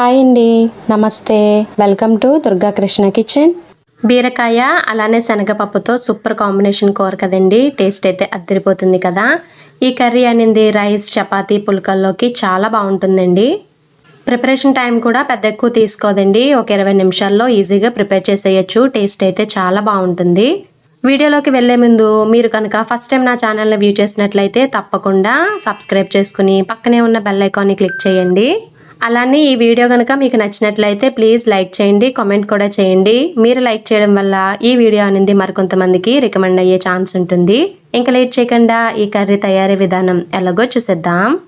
Hi అండి, నమస్తే. Welcome to Durga Krishna kitchen. బీరకాయ అలానే శనగపప్పుతో సూపర్ కాంబినేషన్ కూర కదండి. టేస్ట్ అయితే అద్దరిపోతుంది కదా. ఈ కర్రీ అనేది రైస్, చపాతీ, పుల్కల్లోకి చాలా బాగుంటుందండి. ప్రిపరేషన్ టైం కూడా పెద్ద ఎక్కువ తీసుకోదండి. ఒక 20 నిమిషాల్లో ఈజీగా ప్రిపేర్ చేసేయచ్చు. టేస్ట్ అయితే చాలా బాగుంటుంది. వీడియోలోకి వెళ్లే ముందు మీరు కనుక ఫస్ట్ టైం నా ఛానల్ని వ్యూ చేసినట్లయితే తప్పకుండా సబ్స్క్రైబ్ చేసుకుని పక్కనే ఉన్న బెల్ ఐకాన్ని క్లిక్ చేయండి. అలానే ఈ వీడియో కనుక మీకు నచ్చినట్లయితే ప్లీజ్ లైక్ చేయండి, కామెంట్ కూడా చేయండి. మీరు లైక్ చేయడం వల్ల ఈ వీడియో అనేది మరికొంతమందికి రికమెండ్ అయ్యే ఛాన్స్ ఉంటుంది. ఇంకా లేట్ చేయకుండా ఈ కర్రీ తయారీ విధానం ఎలాగో చూసేద్దాం.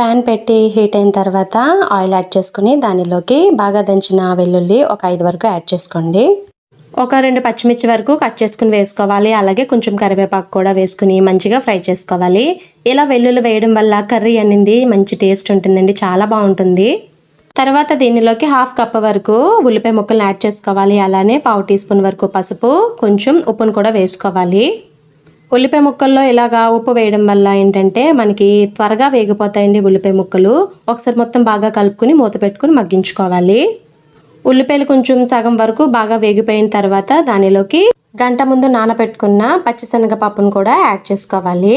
పాన్ పెట్టి హీట్ అయిన తర్వాత ఆయిల్ యాడ్ చేసుకుని దానిలోకి బాగా దంచిన వెల్లుల్లి ఒక 5 వరకు యాడ్ చేసుకోండి. ఒక 2 పచ్చిమిర్చి వరకు కట్ చేసుకుని వేసుకోవాలి. అలాగే కొంచెం కరివేపాకు కూడా వేసుకుని మంచిగా ఫ్రై చేసుకోవాలి. ఇలా వెల్లుల్లి వేయడం వల్ల కర్రీ అనేది మంచి టేస్ట్ ఉంటుందండి, చాలా బాగుంటుంది. తర్వాత దీనిలోకి 1/2 కప్ వరకు ఉల్లిపాయ ముక్కలను యాడ్ చేసుకోవాలి. అలానే 1/2 టీ స్పూన్ వరకు పసుపు, కొంచెం ఉప్పును కూడా వేసుకోవాలి. ఉల్లిపాయ ముక్కల్లో ఇలాగా ఉప్పు వేయడం వల్ల ఏంటంటే మనకి త్వరగా వేగిపోతాయండి ఉల్లిపాయ ముక్కలు. ఒకసారి మొత్తం బాగా కలుపుకుని మూత పెట్టుకుని మగ్గించుకోవాలి. ఉల్లిపాయలు కొంచెం సగం వరకు బాగా వేగిపోయిన తర్వాత దానిలోకి గంట ముందు నానబెట్టుకున్న పచ్చిశనగపప్పును కూడా యాడ్ చేసుకోవాలి.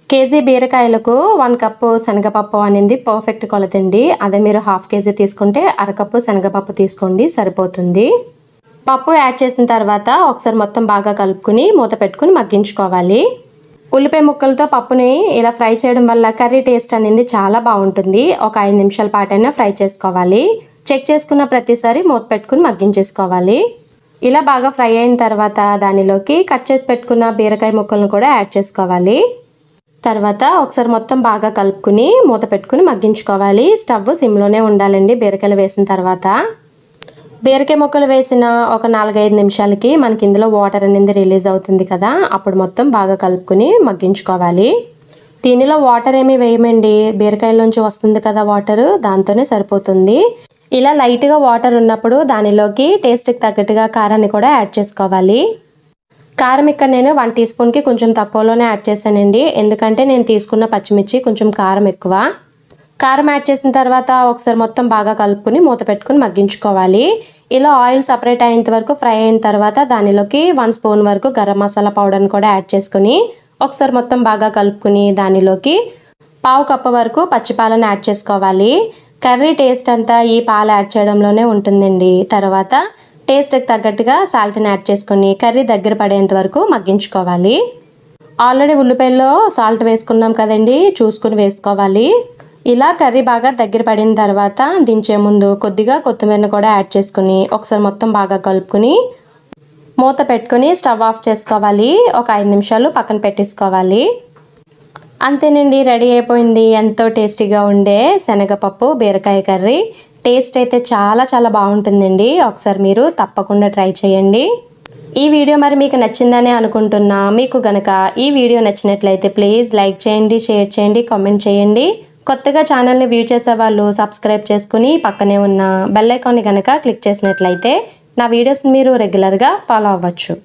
కేజీ బీరకాయలకు 1 కప్పు శనగపప్పు అనేది పర్ఫెక్ట్ కొలతండి. అదే మీరు 1/2 కేజీ తీసుకుంటే 1/2 కప్పు శనగపప్పు తీసుకోండి, సరిపోతుంది. పప్పు యాడ్ చేసిన తర్వాత ఒకసారి మొత్తం బాగా కలుపుకుని మూత పెట్టుకుని మగ్గించుకోవాలి. ఉల్లిపాయ ముక్కలతో పప్పుని ఇలా ఫ్రై చేయడం వల్ల కర్రీ టేస్ట్ అనేది చాలా బాగుంటుంది. ఒక 5 నిమిషాల పాటైనా ఫ్రై చేసుకోవాలి. చెక్ చేసుకున్న ప్రతిసారి మూత పెట్టుకుని మగ్గించేసుకోవాలి. ఇలా బాగా ఫ్రై అయిన తర్వాత దానిలోకి కట్ చేసి పెట్టుకున్న బీరకాయ ముక్కలను కూడా యాడ్ చేసుకోవాలి. తర్వాత ఒకసారి మొత్తం బాగా కలుపుకుని మూత పెట్టుకుని మగ్గించుకోవాలి. స్టవ్ సిమ్లోనే ఉండాలండి బీరకాయలు వేసిన తర్వాత. బీరకాయ ముక్కలు వేసిన ఒక 4-5 నిమిషాలకి మనకి ఇందులో వాటర్ అనేది రిలీజ్ అవుతుంది కదా. అప్పుడు మొత్తం బాగా కలుపుకుని మగ్గించుకోవాలి. దీనిలో వాటర్ ఏమీ వేయమండి, బీరకాయలోంచి వస్తుంది కదా వాటర్, దాంతోనే సరిపోతుంది. ఇలా లైట్గా వాటర్ ఉన్నప్పుడు దానిలోకి టేస్ట్కి తగ్గట్టుగా కారాన్ని కూడా యాడ్ చేసుకోవాలి. కారం ఇక్కడ నేను 1 టీ స్పూన్కి కొంచెం తక్కువలోనే యాడ్ చేశానండి, ఎందుకంటే నేను తీసుకున్న పచ్చిమిర్చి కొంచెం కారం ఎక్కువ. కారం యాడ్ చేసిన తర్వాత ఒకసారి మొత్తం బాగా కలుపుకుని మూత పెట్టుకుని మగ్గించుకోవాలి. ఇలా ఆయిల్ సపరేట్ అయ్యేంత వరకు ఫ్రై అయిన తర్వాత దానిలోకి 1 స్పూన్ వరకు గరం మసాలా పౌడర్ని కూడా యాడ్ చేసుకుని ఒకసారి మొత్తం బాగా కలుపుకుని దానిలోకి 1/2 కప్పు వరకు పచ్చిపాలను యాడ్ చేసుకోవాలి. కర్రీ టేస్ట్ అంతా ఈ పాలు యాడ్ చేయడంలోనే ఉంటుందండి. తర్వాత టేస్ట్కి తగ్గట్టుగా సాల్ట్ని యాడ్ చేసుకొని కర్రీ దగ్గర పడేంత వరకు మగ్గించుకోవాలి. ఆల్రెడీ ఉల్లిపాయల్లో సాల్ట్ వేసుకున్నాం కదండి, చూసుకుని వేసుకోవాలి. ఇలా కర్రీ బాగా దగ్గర పడిన తర్వాత దించే ముందు కొద్దిగా కొత్తిమీరని కూడా యాడ్ చేసుకుని ఒకసారి మొత్తం బాగా కలుపుకుని మూత పెట్టుకుని స్టవ్ ఆఫ్ చేసుకోవాలి. ఒక 5 నిమిషాలు పక్కన పెట్టేసుకోవాలి. అంతేనండి, రెడీ అయిపోయింది ఎంతో టేస్టీగా ఉండే శనగపప్పు బీరకాయ కర్రీ. టేస్ట్ అయితే చాలా బాగుంటుందండి. ఒకసారి మీరు తప్పకుండా ట్రై చేయండి. ఈ వీడియో మరి మీకు నచ్చిందని అనుకుంటున్నా. మీకు గనక ఈ వీడియో నచ్చినట్లయితే ప్లీజ్ లైక్ చేయండి, షేర్ చేయండి, కామెంట్ చేయండి. కొత్తగా ఛానల్ని వ్యూ చేసే వాళ్ళు సబ్స్క్రైబ్ చేసుకుని పక్కనే ఉన్న బెల్ ఐకాన్ని కనుక క్లిక్ చేసినట్లయితే నా వీడియోస్ని మీరు రెగ్యులర్గా ఫాలో అవ్వచ్చు.